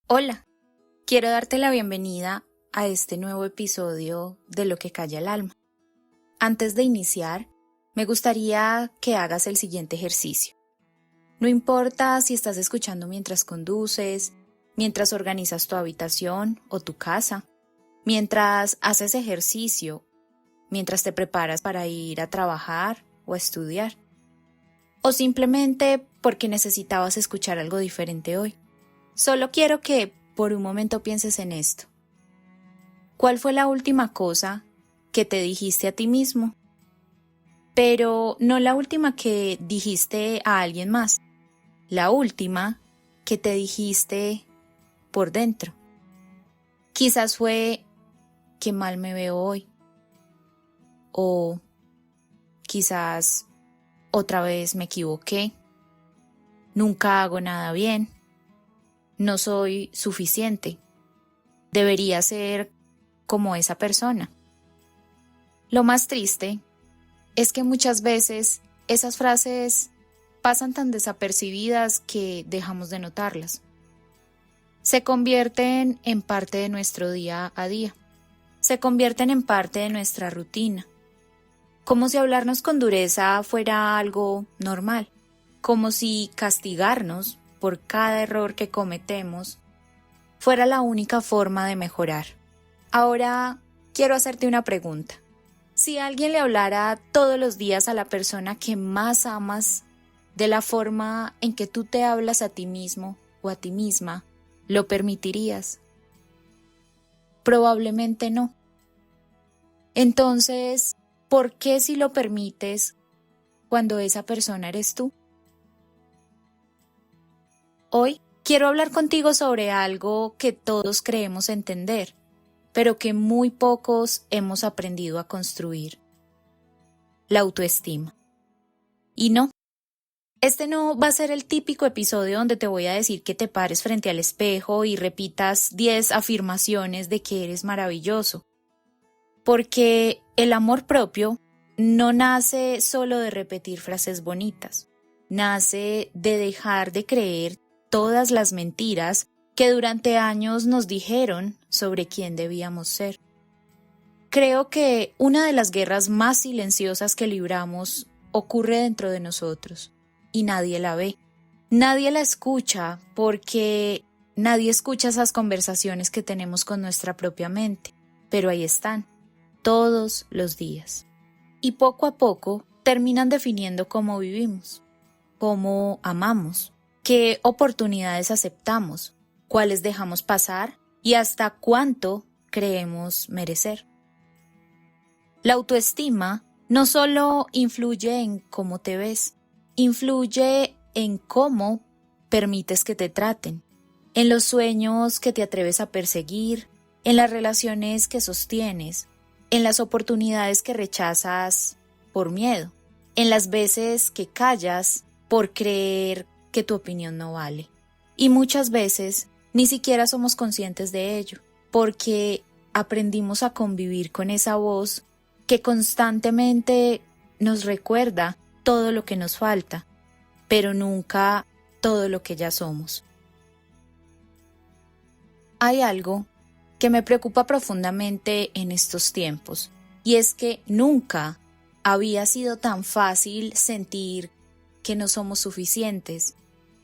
Hola, quiero darte la bienvenida a este nuevo episodio de Lo que calla el alma. Antes de iniciar, me gustaría que hagas el siguiente ejercicio. No importa si estás escuchando mientras conduces, mientras organizas tu habitación o tu casa, mientras haces ejercicio, mientras te preparas para ir a trabajar o a estudiar, o simplemente porque necesitabas escuchar algo diferente hoy. Solo quiero que por un momento pienses en esto. ¿Cuál fue la última cosa que te dijiste a ti mismo? Pero no la última que dijiste a alguien más, la última que te dijiste por dentro. Quizás fue qué mal me veo hoy, o quizás otra vez me equivoqué, nunca hago nada bien, no soy suficiente, debería ser como esa persona. Lo más triste es que muchas veces esas frases pasan tan desapercibidas que dejamos de notarlas. Se convierten en parte de nuestro día a día. Se convierten en parte de nuestra rutina. Como si hablarnos con dureza fuera algo normal. Como si castigarnos por cada error que cometemos fuera la única forma de mejorar. Ahora quiero hacerte una pregunta. Si alguien le hablara todos los días a la persona que más amas de la forma en que tú te hablas a ti mismo o a ti misma, ¿lo permitirías? Probablemente no. Entonces, ¿por qué si lo permites cuando esa persona eres tú? Hoy quiero hablar contigo sobre algo que todos creemos entender, pero que muy pocos hemos aprendido a construir: la autoestima. Y no, este no va a ser el típico episodio donde te voy a decir que te pares frente al espejo y repitas 10 afirmaciones de que eres maravilloso, porque el amor propio no nace solo de repetir frases bonitas, nace de dejar de creer todas las mentiras que durante años nos dijeron sobre quién debíamos ser. Creo que una de las guerras más silenciosas que libramos ocurre dentro de nosotros y nadie la ve. Nadie la escucha porque nadie escucha esas conversaciones que tenemos con nuestra propia mente, pero ahí están, todos los días. Y poco a poco terminan definiendo cómo vivimos, cómo amamos, qué oportunidades aceptamos, cuáles dejamos pasar y hasta cuánto creemos merecer. La autoestima no solo influye en cómo te ves, influye en cómo permites que te traten, en los sueños que te atreves a perseguir, en las relaciones que sostienes, en las oportunidades que rechazas por miedo, en las veces que callas por creer que tu opinión no vale. Y muchas veces ni siquiera somos conscientes de ello, porque aprendimos a convivir con esa voz que constantemente nos recuerda todo lo que nos falta, pero nunca todo lo que ya somos. Hay algo que me preocupa profundamente en estos tiempos, y es que nunca había sido tan fácil sentir que no somos suficientes,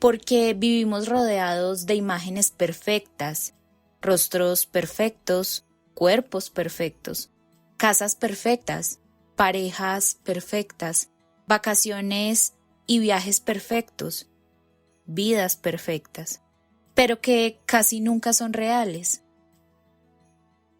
porque vivimos rodeados de imágenes perfectas, rostros perfectos, cuerpos perfectos, casas perfectas, parejas perfectas, vacaciones y viajes perfectos, vidas perfectas, pero que casi nunca son reales.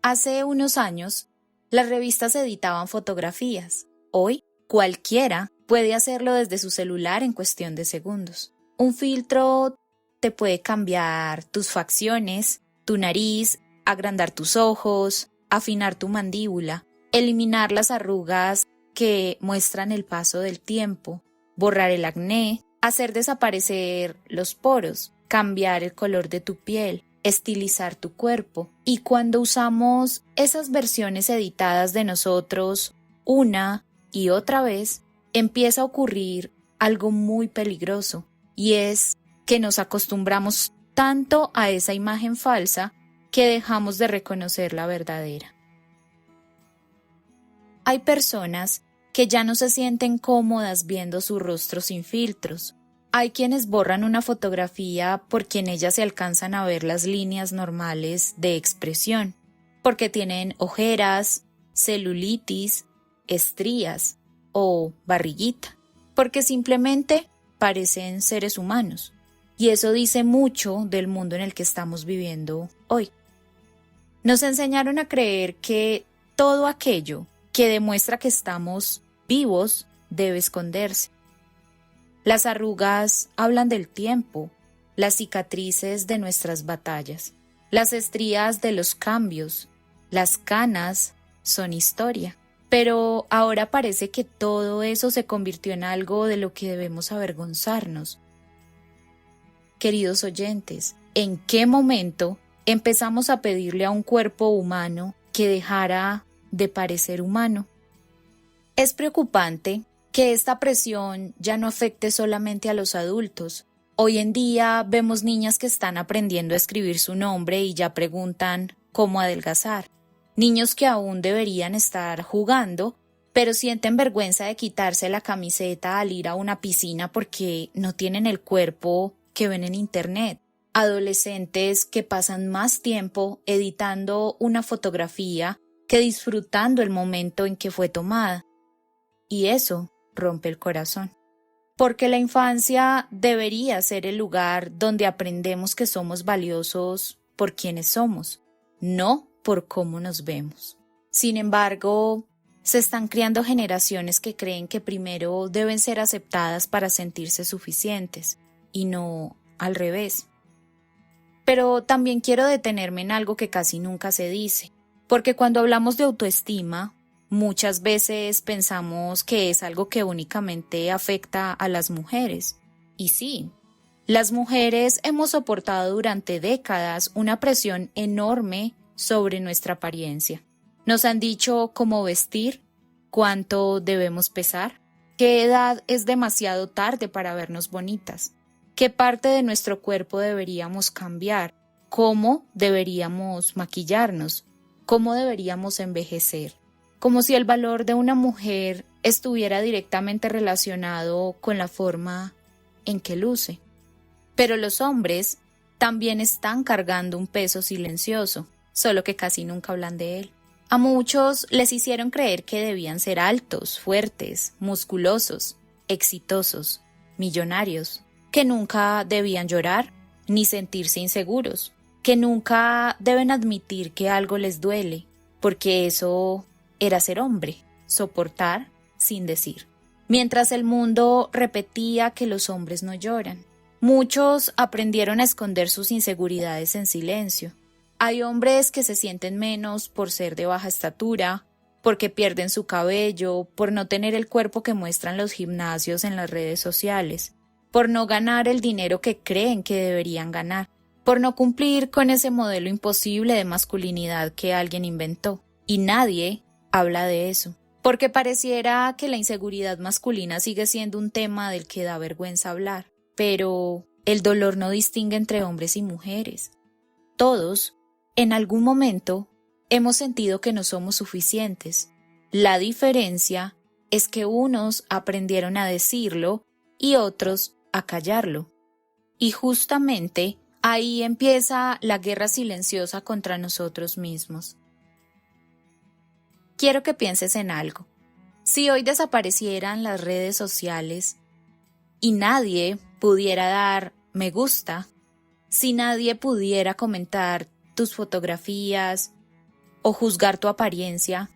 Hace unos años, las revistas editaban fotografías. Hoy, cualquiera puede hacerlo desde su celular en cuestión de segundos. Un filtro te puede cambiar tus facciones, tu nariz, agrandar tus ojos, afinar tu mandíbula, eliminar las arrugas que muestran el paso del tiempo, borrar el acné, hacer desaparecer los poros, cambiar el color de tu piel, estilizar tu cuerpo. Y cuando usamos esas versiones editadas de nosotros una y otra vez, empieza a ocurrir algo muy peligroso, y es que nos acostumbramos tanto a esa imagen falsa que dejamos de reconocer la verdadera. Hay personas que ya no se sienten cómodas viendo su rostro sin filtros. Hay quienes borran una fotografía porque en ella se alcanzan a ver las líneas normales de expresión, porque tienen ojeras, celulitis, estrías o barriguita, porque simplemente parecen seres humanos. Y eso dice mucho del mundo en el que estamos viviendo hoy. Nos enseñaron a creer que todo aquello que demuestra que estamos vivos debe esconderse. Las arrugas hablan del tiempo, las cicatrices de nuestras batallas, las estrías de los cambios, las canas son historia. Pero ahora parece que todo eso se convirtió en algo de lo que debemos avergonzarnos. Queridos oyentes, ¿en qué momento empezamos a pedirle a un cuerpo humano que dejara de parecer humano? Es preocupante que esta presión ya no afecte solamente a los adultos. Hoy en día vemos niñas que están aprendiendo a escribir su nombre y ya preguntan cómo adelgazar. Niños que aún deberían estar jugando, pero sienten vergüenza de quitarse la camiseta al ir a una piscina porque no tienen el cuerpo que ven en internet. Adolescentes que pasan más tiempo editando una fotografía que disfrutando el momento en que fue tomada. Y eso rompe el corazón. Porque la infancia debería ser el lugar donde aprendemos que somos valiosos por quienes somos, no por cómo nos vemos. Sin embargo, se están criando generaciones que creen que primero deben ser aceptadas para sentirse suficientes, y no al revés. Pero también quiero detenerme en algo que casi nunca se dice, porque cuando hablamos de autoestima, muchas veces pensamos que es algo que únicamente afecta a las mujeres. Y sí, las mujeres hemos soportado durante décadas una presión enorme sobre nuestra apariencia. Nos han dicho cómo vestir, cuánto debemos pesar, qué edad es demasiado tarde para vernos bonitas, qué parte de nuestro cuerpo deberíamos cambiar, cómo deberíamos maquillarnos, cómo deberíamos envejecer, como si el valor de una mujer estuviera directamente relacionado con la forma en que luce. Pero los hombres también están cargando un peso silencioso, solo que casi nunca hablan de él. A muchos les hicieron creer que debían ser altos, fuertes, musculosos, exitosos, millonarios, que nunca debían llorar ni sentirse inseguros, que nunca deben admitir que algo les duele, porque eso era ser hombre, soportar sin decir. Mientras el mundo repetía que los hombres no lloran, muchos aprendieron a esconder sus inseguridades en silencio. Hay hombres que se sienten menos por ser de baja estatura, porque pierden su cabello, por no tener el cuerpo que muestran los gimnasios en las redes sociales, por no ganar el dinero que creen que deberían ganar, por no cumplir con ese modelo imposible de masculinidad que alguien inventó. Y nadie habla de eso, porque pareciera que la inseguridad masculina sigue siendo un tema del que da vergüenza hablar. Pero el dolor no distingue entre hombres y mujeres. Todos, en algún momento, hemos sentido que no somos suficientes. La diferencia es que unos aprendieron a decirlo y otros a callarlo. Y justamente ahí empieza la guerra silenciosa contra nosotros mismos. Quiero que pienses en algo. Si hoy desaparecieran las redes sociales y nadie pudiera dar me gusta, si nadie pudiera comentar tus fotografías o juzgar tu apariencia,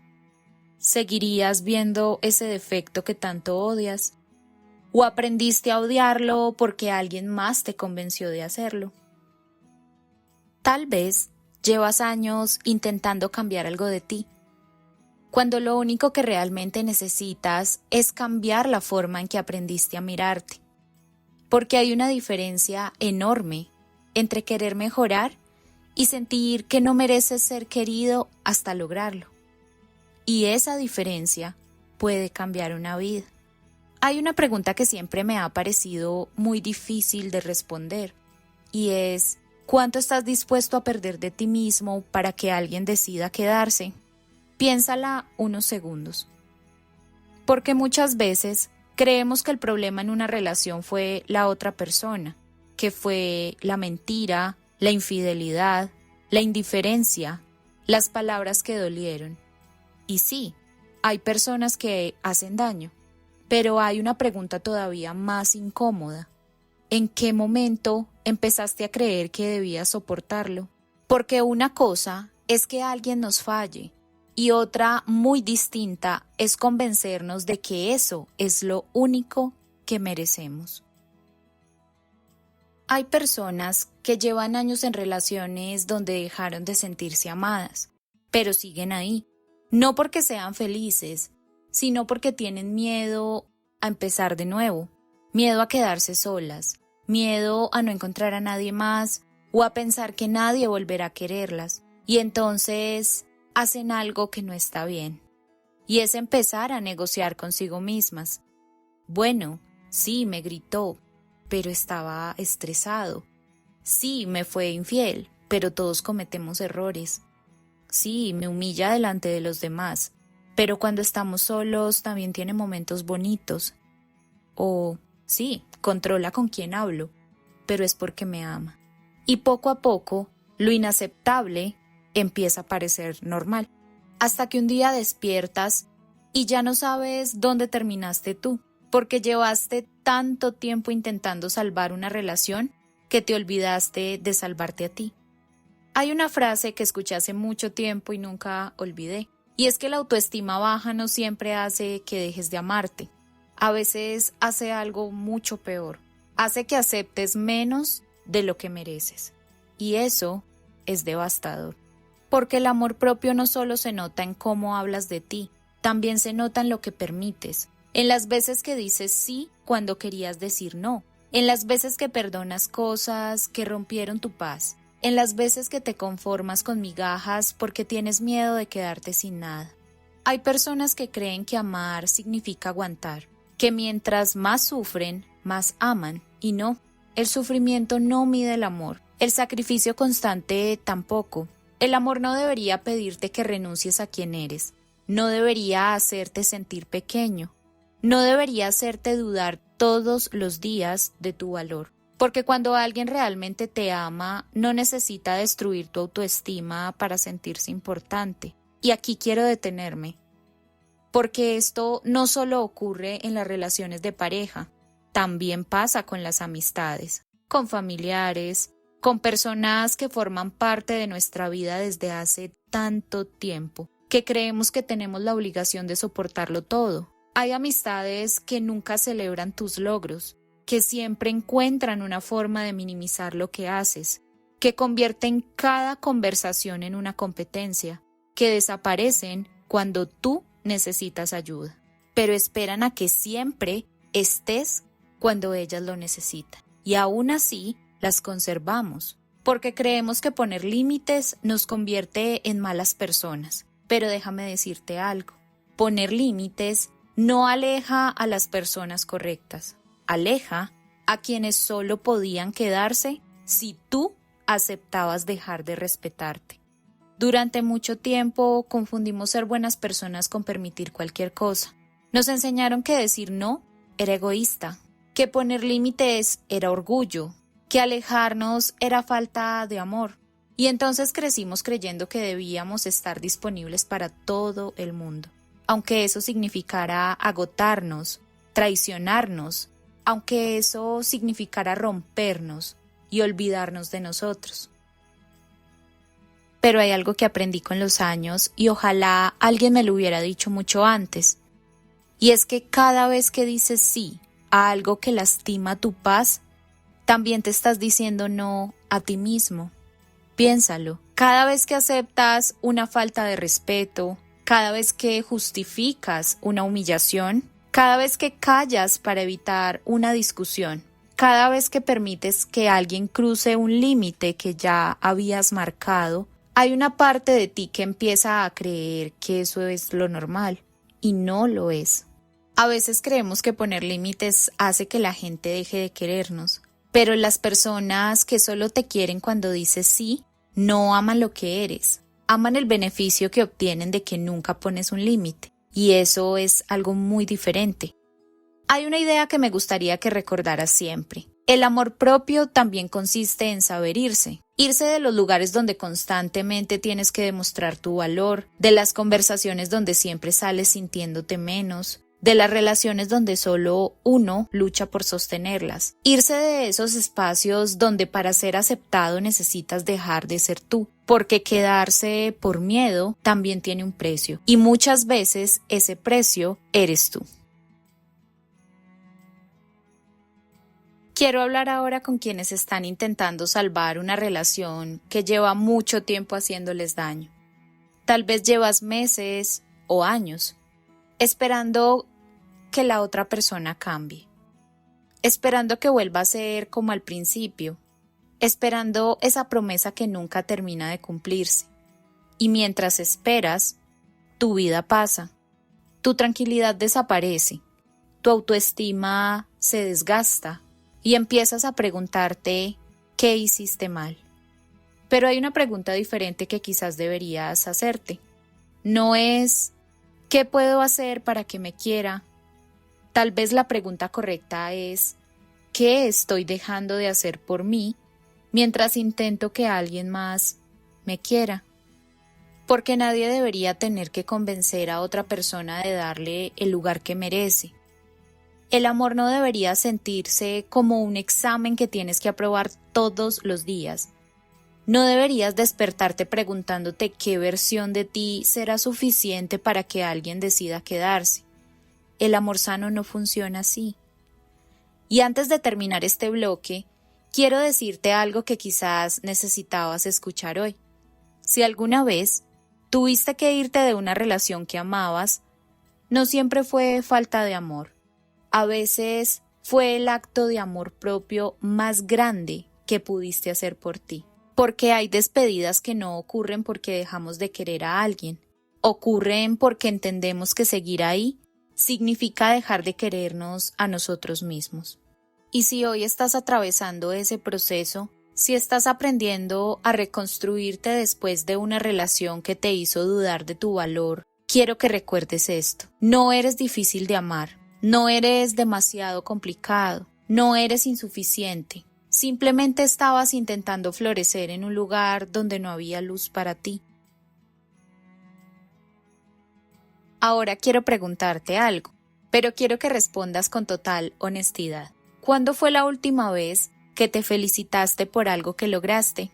¿seguirías viendo ese defecto que tanto odias? ¿O aprendiste a odiarlo porque alguien más te convenció de hacerlo? Tal vez llevas años intentando cambiar algo de ti, cuando lo único que realmente necesitas es cambiar la forma en que aprendiste a mirarte. Porque hay una diferencia enorme entre querer mejorar y sentir que no mereces ser querido hasta lograrlo. Y esa diferencia puede cambiar una vida. Hay una pregunta que siempre me ha parecido muy difícil de responder, y es ¿Cuánto estás dispuesto a perder de ti mismo para que alguien decida quedarse? Piénsala unos segundos. Porque muchas veces creemos que el problema en una relación fue la otra persona, que fue la mentira, la infidelidad, la indiferencia, las palabras que dolieron. Y sí, hay personas que hacen daño, pero hay una pregunta todavía más incómoda. ¿En qué momento empezaste a creer que debías soportarlo? Porque una cosa es que alguien nos falle y otra muy distinta es convencernos de que eso es lo único que merecemos. Hay personas que llevan años en relaciones donde dejaron de sentirse amadas, pero siguen ahí, no porque sean felices, sino porque tienen miedo a empezar de nuevo, miedo a quedarse solas, miedo a no encontrar a nadie más o a pensar que nadie volverá a quererlas, y entonces hacen algo que no está bien, y es empezar a negociar consigo mismas. Bueno, sí, me gritó, pero estaba estresado. Sí, me fue infiel, pero todos cometemos errores. Sí, me humilla delante de los demás, pero cuando estamos solos también tiene momentos bonitos. O, sí, controla con quién hablo, pero es porque me ama. Y poco a poco, lo inaceptable empieza a parecer normal, hasta que un día despiertas y ya no sabes dónde terminaste tú, porque llevaste tanto tiempo intentando salvar una relación que te olvidaste de salvarte a ti. Hay una frase que escuché hace mucho tiempo y nunca olvidé, y es que la autoestima baja no siempre hace que dejes de amarte. A veces hace algo mucho peor, hace que aceptes menos de lo que mereces. Y eso es devastador. Porque el amor propio no solo se nota en cómo hablas de ti, también se nota en lo que permites, en las veces que dices sí cuando querías decir no, en las veces que perdonas cosas que rompieron tu paz, en las veces que te conformas con migajas porque tienes miedo de quedarte sin nada. Hay personas que creen que amar significa aguantar, que mientras más sufren, más aman, y no, el sufrimiento no mide el amor, el sacrificio constante tampoco. El amor no debería pedirte que renuncies a quien eres, no debería hacerte sentir pequeño, no debería hacerte dudar todos los días de tu valor, porque cuando alguien realmente te ama, no necesita destruir tu autoestima para sentirse importante. Y aquí quiero detenerme, porque esto no solo ocurre en las relaciones de pareja, también pasa con las amistades, con familiares, con personas que forman parte de nuestra vida desde hace tanto tiempo, que creemos que tenemos la obligación de soportarlo todo. Hay amistades que nunca celebran tus logros, que siempre encuentran una forma de minimizar lo que haces, que convierten cada conversación en una competencia, que desaparecen cuando tú necesitas ayuda, pero esperan a que siempre estés cuando ellas lo necesitan. Y aún así, las conservamos, porque creemos que poner límites nos convierte en malas personas. Pero déjame decirte algo, poner límites no aleja a las personas correctas, aleja a quienes solo podían quedarse si tú aceptabas dejar de respetarte. Durante mucho tiempo confundimos ser buenas personas con permitir cualquier cosa. Nos enseñaron que decir no era egoísta, que poner límites era orgullo, que alejarnos era falta de amor. Y entonces crecimos creyendo que debíamos estar disponibles para todo el mundo, aunque eso significara agotarnos, traicionarnos, aunque eso significara rompernos y olvidarnos de nosotros. Pero hay algo que aprendí con los años y ojalá alguien me lo hubiera dicho mucho antes, y es que cada vez que dices sí a algo que lastima tu paz, también te estás diciendo no a ti mismo. Piénsalo, cada vez que aceptas una falta de respeto, cada vez que justificas una humillación, cada vez que callas para evitar una discusión, cada vez que permites que alguien cruce un límite que ya habías marcado, hay una parte de ti que empieza a creer que eso es lo normal, y no lo es. A veces creemos que poner límites hace que la gente deje de querernos, Pero las personas que solo te quieren cuando dices sí, no aman lo que eres, aman el beneficio que obtienen de que nunca pones un límite, y eso es algo muy diferente. Hay una idea que me gustaría que recordaras siempre. El amor propio también consiste en saber irse de los lugares donde constantemente tienes que demostrar tu valor, de las conversaciones donde siempre sales sintiéndote menos, de las relaciones donde solo uno lucha por sostenerlas. Irse de esos espacios donde para ser aceptado necesitas dejar de ser tú, porque quedarse por miedo también tiene un precio, y muchas veces ese precio eres tú. Quiero hablar ahora con quienes están intentando salvar una relación que lleva mucho tiempo haciéndoles daño. Tal vez llevas meses o años esperando que la otra persona cambie, esperando que vuelva a ser como al principio, esperando esa promesa que nunca termina de cumplirse. Y mientras esperas, tu vida pasa, tu tranquilidad desaparece, tu autoestima se desgasta, y empiezas a preguntarte ¿qué hiciste mal? Pero hay una pregunta diferente que quizás deberías hacerte. No es ¿qué puedo hacer para que me quiera? Tal vez la pregunta correcta es ¿qué estoy dejando de hacer por mí mientras intento que alguien más me quiera? Porque nadie debería tener que convencer a otra persona de darle el lugar que merece. El amor no debería sentirse como un examen que tienes que aprobar todos los días. No deberías despertarte preguntándote qué versión de ti será suficiente para que alguien decida quedarse. El amor sano no funciona así. Y antes de terminar este bloque, quiero decirte algo que quizás necesitabas escuchar hoy. Si alguna vez tuviste que irte de una relación que amabas, no siempre fue falta de amor. A veces fue el acto de amor propio más grande que pudiste hacer por ti. Porque hay despedidas que no ocurren porque dejamos de querer a alguien. Ocurren porque entendemos que seguir ahí significa dejar de querernos a nosotros mismos. Y si hoy estás atravesando ese proceso, si estás aprendiendo a reconstruirte después de una relación que te hizo dudar de tu valor, quiero que recuerdes esto. No eres difícil de amar. No eres demasiado complicado, no eres insuficiente, simplemente estabas intentando florecer en un lugar donde no había luz para ti. Ahora quiero preguntarte algo, pero quiero que respondas con total honestidad. ¿Cuándo fue la última vez que te felicitaste por algo que lograste?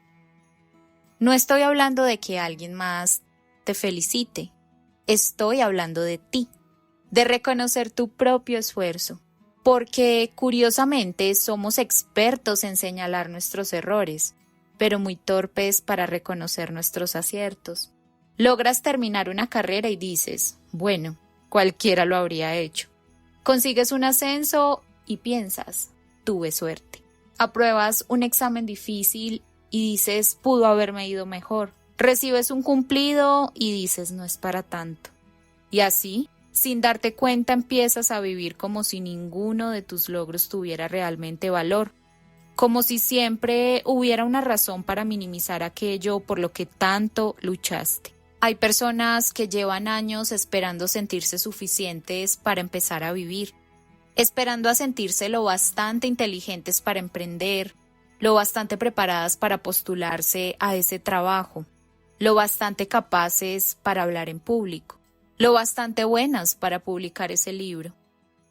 No estoy hablando de que alguien más te felicite, estoy hablando de ti. De reconocer tu propio esfuerzo, porque curiosamente somos expertos en señalar nuestros errores, pero muy torpes para reconocer nuestros aciertos. Logras terminar una carrera y dices, bueno, cualquiera lo habría hecho. Consigues un ascenso y piensas, tuve suerte. Apruebas un examen difícil y dices, pudo haberme ido mejor. Recibes un cumplido y dices, no es para tanto. Y así, sin darte cuenta, empiezas a vivir como si ninguno de tus logros tuviera realmente valor, como si siempre hubiera una razón para minimizar aquello por lo que tanto luchaste. Hay personas que llevan años esperando sentirse suficientes para empezar a vivir, esperando a sentirse lo bastante inteligentes para emprender, lo bastante preparadas para postularse a ese trabajo, lo bastante capaces para hablar en público, lo bastante buenas para publicar ese libro,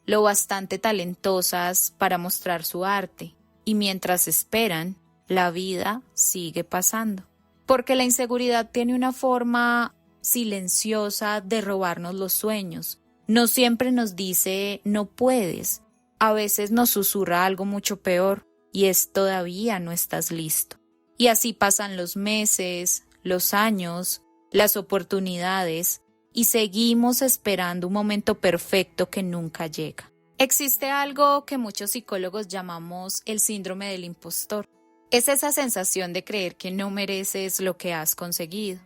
lo bastante talentosas para mostrar su arte, y mientras esperan, la vida sigue pasando. Porque la inseguridad tiene una forma silenciosa de robarnos los sueños. No siempre nos dice no puedes, a veces nos susurra algo mucho peor, y es todavía no estás listo. Y así pasan los meses, los años, las oportunidades, y seguimos esperando un momento perfecto que nunca llega. Existe algo que muchos psicólogos llamamos el síndrome del impostor. Es esa sensación de creer que no mereces lo que has conseguido,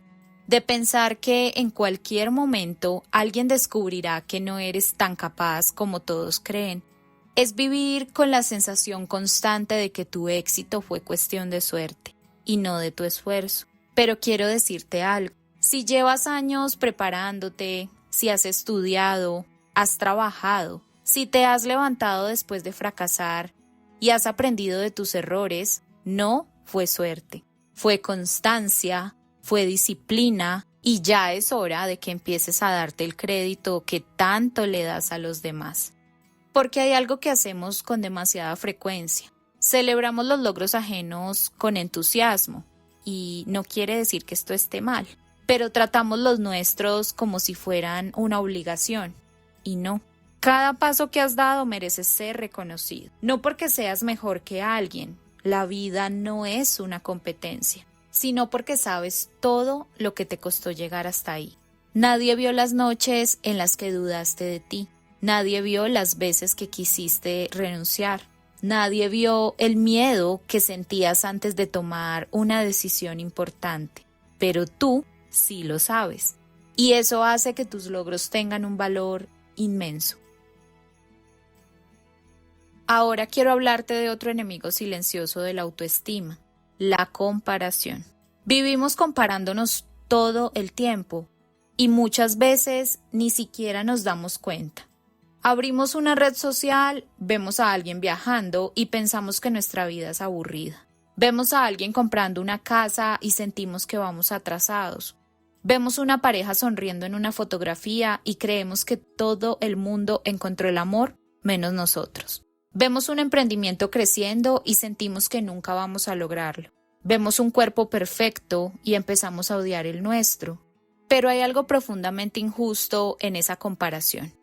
de pensar que en cualquier momento alguien descubrirá que no eres tan capaz como todos creen. Es vivir con la sensación constante de que tu éxito fue cuestión de suerte y no de tu esfuerzo. Pero quiero decirte algo. Si llevas años preparándote, si has estudiado, has trabajado, si te has levantado después de fracasar y has aprendido de tus errores, no fue suerte, fue constancia, fue disciplina y ya es hora de que empieces a darte el crédito que tanto le das a los demás. Porque hay algo que hacemos con demasiada frecuencia. Celebramos los logros ajenos con entusiasmo y no quiere decir que esto esté mal, pero tratamos los nuestros como si fueran una obligación y no. Cada paso que has dado merece ser reconocido, no porque seas mejor que alguien. La vida no es una competencia, sino porque sabes todo lo que te costó llegar hasta ahí. Nadie vio las noches en las que dudaste de ti. Nadie vio las veces que quisiste renunciar. Nadie vio el miedo que sentías antes de tomar una decisión importante. Pero tú sí lo sabes. Y eso hace que tus logros tengan un valor inmenso. Ahora quiero hablarte de otro enemigo silencioso de la autoestima, la comparación. Vivimos comparándonos todo el tiempo y muchas veces ni siquiera nos damos cuenta. Abrimos una red social, vemos a alguien viajando y pensamos que nuestra vida es aburrida. Vemos a alguien comprando una casa y sentimos que vamos atrasados. Vemos una pareja sonriendo en una fotografía y creemos que todo el mundo encontró el amor menos nosotros. Vemos un emprendimiento creciendo y sentimos que nunca vamos a lograrlo. Vemos un cuerpo perfecto y empezamos a odiar el nuestro. Pero hay algo profundamente injusto en esa comparación.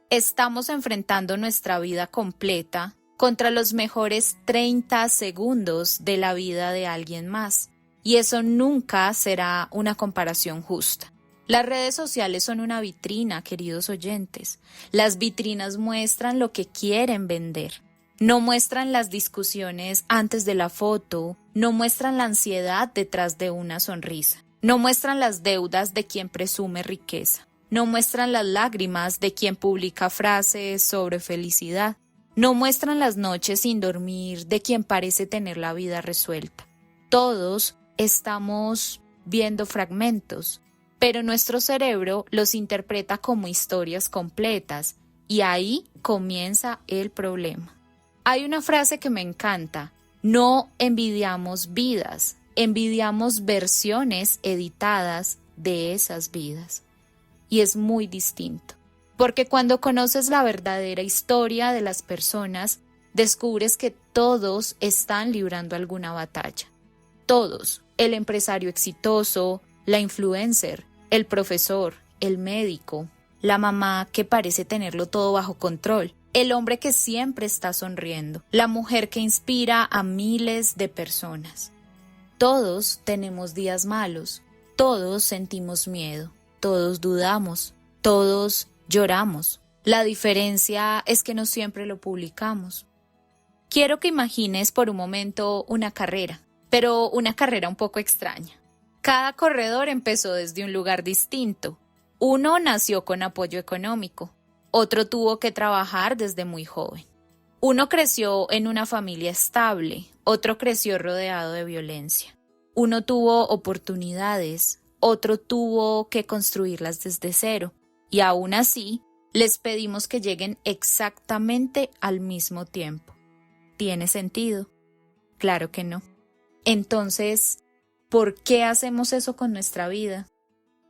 Estamos enfrentando nuestra vida completa contra los mejores 30 segundos de la vida de alguien más. Y eso nunca será una comparación justa. Las redes sociales son una vitrina, queridos oyentes. Las vitrinas muestran lo que quieren vender. No muestran las discusiones antes de la foto, no muestran la ansiedad detrás de una sonrisa. No muestran las deudas de quien presume riqueza. No muestran las lágrimas de quien publica frases sobre felicidad. No muestran las noches sin dormir de quien parece tener la vida resuelta. Todos estamos viendo fragmentos, pero nuestro cerebro los interpreta como historias completas y ahí comienza el problema. Hay una frase que me encanta: no envidiamos vidas, envidiamos versiones editadas de esas vidas. Y es muy distinto, porque cuando conoces la verdadera historia de las personas, descubres que todos están librando alguna batalla. Todos, el empresario exitoso, la influencer, el profesor, el médico, la mamá que parece tenerlo todo bajo control, el hombre que siempre está sonriendo, la mujer que inspira a miles de personas. Todos tenemos días malos, todos sentimos miedo, todos dudamos, todos lloramos. La diferencia es que no siempre lo publicamos. Quiero que imagines por un momento una carrera, pero una carrera un poco extraña. Cada corredor empezó desde un lugar distinto. Uno nació con apoyo económico, otro tuvo que trabajar desde muy joven. Uno creció en una familia estable, otro creció rodeado de violencia. Uno tuvo oportunidades, otro tuvo que construirlas desde cero. Y aún así, les pedimos que lleguen exactamente al mismo tiempo. ¿Tiene sentido? Claro que no. Entonces, ¿por qué hacemos eso con nuestra vida?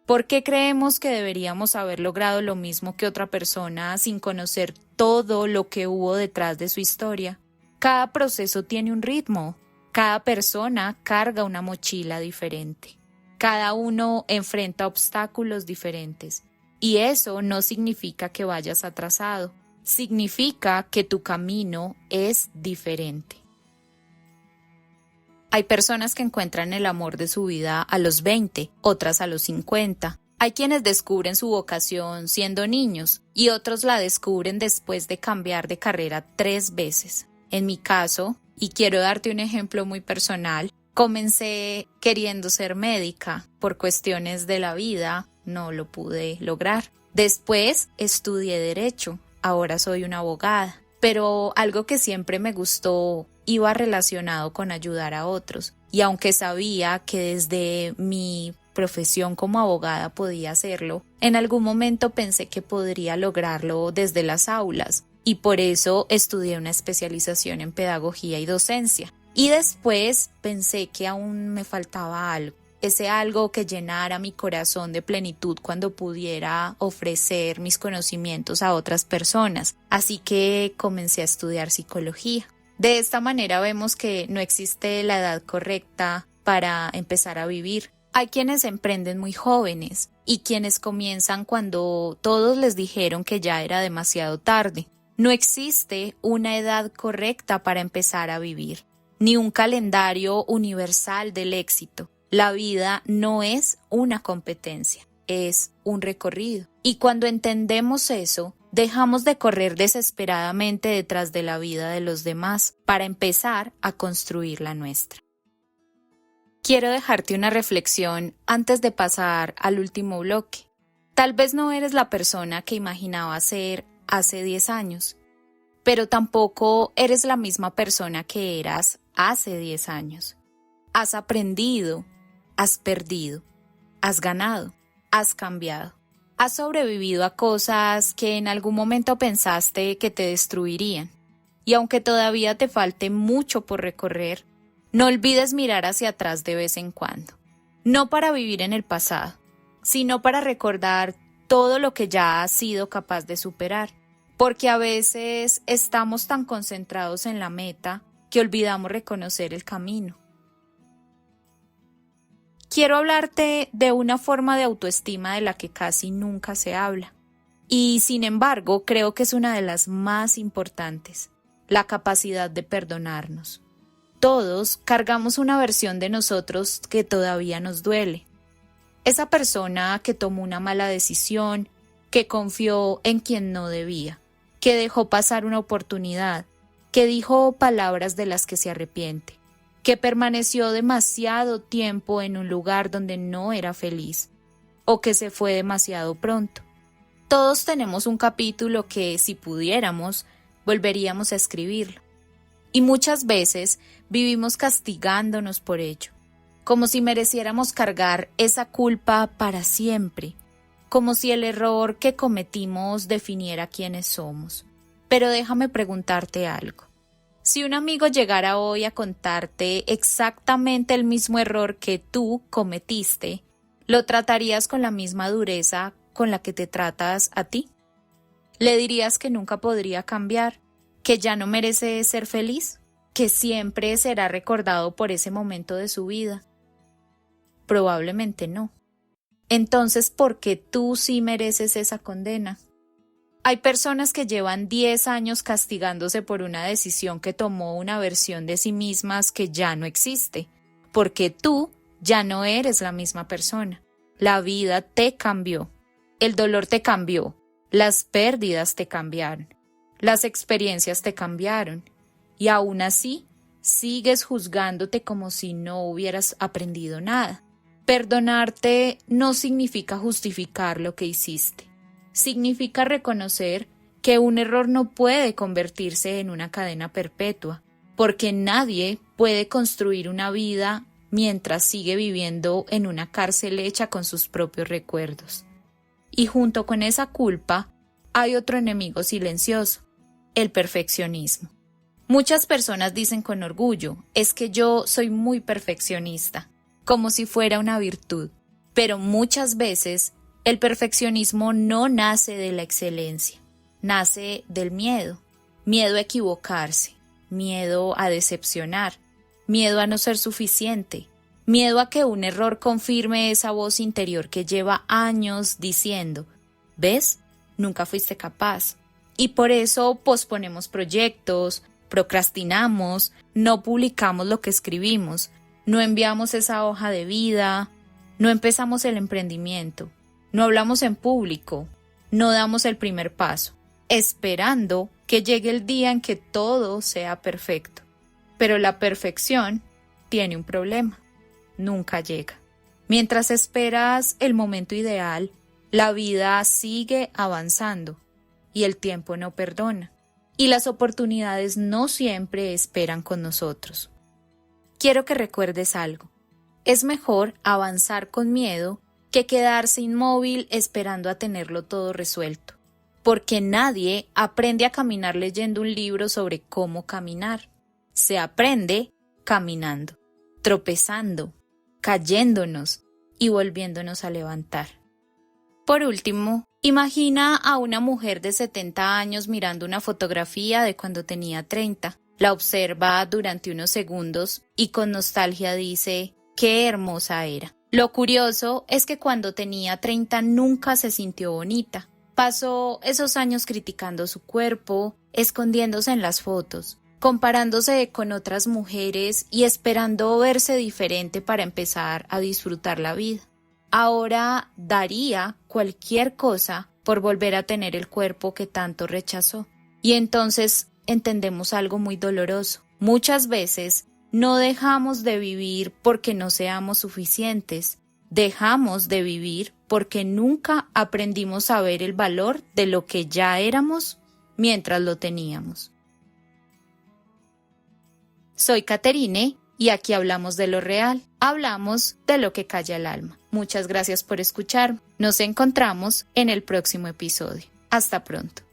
¿Por qué creemos que deberíamos haber logrado lo mismo que otra persona sin conocer todo lo que hubo detrás de su historia? Cada proceso tiene un ritmo, cada persona carga una mochila diferente, cada uno enfrenta obstáculos diferentes. Y eso no significa que vayas atrasado, significa que tu camino es diferente. Hay personas que encuentran el amor de su vida a los 20, otras a los 50. Hay quienes descubren su vocación siendo niños y otros la descubren después de cambiar de carrera 3 veces. En mi caso, y quiero darte un ejemplo muy personal, comencé queriendo ser médica. Por cuestiones de la vida, no lo pude lograr. Después estudié Derecho, ahora soy una abogada. pero algo que siempre me gustó iba relacionado con ayudar a otros. Y aunque sabía que desde mi profesión como abogada podía hacerlo, en algún momento pensé que podría lograrlo desde las aulas y por eso estudié una especialización en pedagogía y docencia. Y después pensé que aún me faltaba algo, ese algo que llenara mi corazón de plenitud cuando pudiera ofrecer mis conocimientos a otras personas. Así que comencé a estudiar psicología. De esta manera vemos que no existe la edad correcta para empezar a vivir. Hay quienes emprenden muy jóvenes y quienes comienzan cuando todos les dijeron que ya era demasiado tarde. No existe una edad correcta para empezar a vivir, ni un calendario universal del éxito. La vida no es una competencia, es un recorrido. Y cuando entendemos eso, dejamos de correr desesperadamente detrás de la vida de los demás para empezar a construir la nuestra. Quiero dejarte una reflexión antes de pasar al último bloque. Tal vez no eres la persona que imaginaba ser hace 10 años, pero tampoco eres la misma persona que eras hace 10 años. Has aprendido, has perdido, has ganado, has cambiado. Has sobrevivido a cosas que en algún momento pensaste que te destruirían. Y aunque todavía te falte mucho por recorrer, no olvides mirar hacia atrás de vez en cuando. No para vivir en el pasado, sino para recordar todo lo que ya has sido capaz de superar. Porque a veces estamos tan concentrados en la meta que olvidamos reconocer el camino. Quiero hablarte de una forma de autoestima de la que casi nunca se habla. Y sin embargo, creo que es una de las más importantes, la capacidad de perdonarnos. Todos cargamos una versión de nosotros que todavía nos duele. Esa persona que tomó una mala decisión, que confió en quien no debía, que dejó pasar una oportunidad, que dijo palabras de las que se arrepiente, que permaneció demasiado tiempo en un lugar donde no era feliz, o que se fue demasiado pronto. Todos tenemos un capítulo que, si pudiéramos, volveríamos a escribirlo. Y muchas veces vivimos castigándonos por ello, como si mereciéramos cargar esa culpa para siempre, como si el error que cometimos definiera quiénes somos. Pero déjame preguntarte algo. Si un amigo llegara hoy a contarte exactamente el mismo error que tú cometiste, ¿lo tratarías con la misma dureza con la que te tratas a ti? ¿Le dirías que nunca podría cambiar, que ya no merece ser feliz, que siempre será recordado por ese momento de su vida? Probablemente no. Entonces, ¿por qué tú sí mereces esa condena? Hay personas que llevan 10 años castigándose por una decisión que tomó una versión de sí mismas que ya no existe, porque tú ya no eres la misma persona. La vida te cambió, el dolor te cambió, las pérdidas te cambiaron, las experiencias te cambiaron, y aún así sigues juzgándote como si no hubieras aprendido nada. Perdonarte no significa justificar lo que hiciste. Significa reconocer que un error no puede convertirse en una cadena perpetua, porque nadie puede construir una vida mientras sigue viviendo en una cárcel hecha con sus propios recuerdos. Y junto con esa culpa hay otro enemigo silencioso, el perfeccionismo. Muchas personas dicen con orgullo, es que yo soy muy perfeccionista, como si fuera una virtud, pero muchas veces el perfeccionismo no nace de la excelencia, nace del miedo, miedo a equivocarse, miedo a decepcionar, miedo a no ser suficiente, miedo a que un error confirme esa voz interior que lleva años diciendo, ¿ves? Nunca fuiste capaz. Y por eso posponemos proyectos, procrastinamos, no publicamos lo que escribimos, no enviamos esa hoja de vida, no empezamos el emprendimiento. No hablamos en público, no damos el primer paso, esperando que llegue el día en que todo sea perfecto. Pero la perfección tiene un problema, nunca llega. Mientras esperas el momento ideal, la vida sigue avanzando y el tiempo no perdona. y las oportunidades no siempre esperan con nosotros. Quiero que recuerdes algo. Es mejor avanzar con miedo que quedarse inmóvil esperando a tenerlo todo resuelto, porque nadie aprende a caminar leyendo un libro sobre cómo caminar. Se aprende caminando, tropezando, cayéndonos y volviéndonos a levantar. Por último, imagina a una mujer de 70 años mirando una fotografía de cuando tenía 30. La observa durante unos segundos y con nostalgia dice, ¡qué hermosa era! Lo curioso es que cuando tenía 30 nunca se sintió bonita. Pasó esos años criticando su cuerpo, escondiéndose en las fotos, comparándose con otras mujeres y esperando verse diferente para empezar a disfrutar la vida. Ahora daría cualquier cosa por volver a tener el cuerpo que tanto rechazó. Y entonces entendemos algo muy doloroso. Muchas veces no dejamos de vivir porque no seamos suficientes. Dejamos de vivir porque nunca aprendimos a ver el valor de lo que ya éramos mientras lo teníamos. Soy Caterine y aquí hablamos de lo real, hablamos de lo que calla el alma. Muchas gracias por escuchar. Nos encontramos en el próximo episodio. Hasta pronto.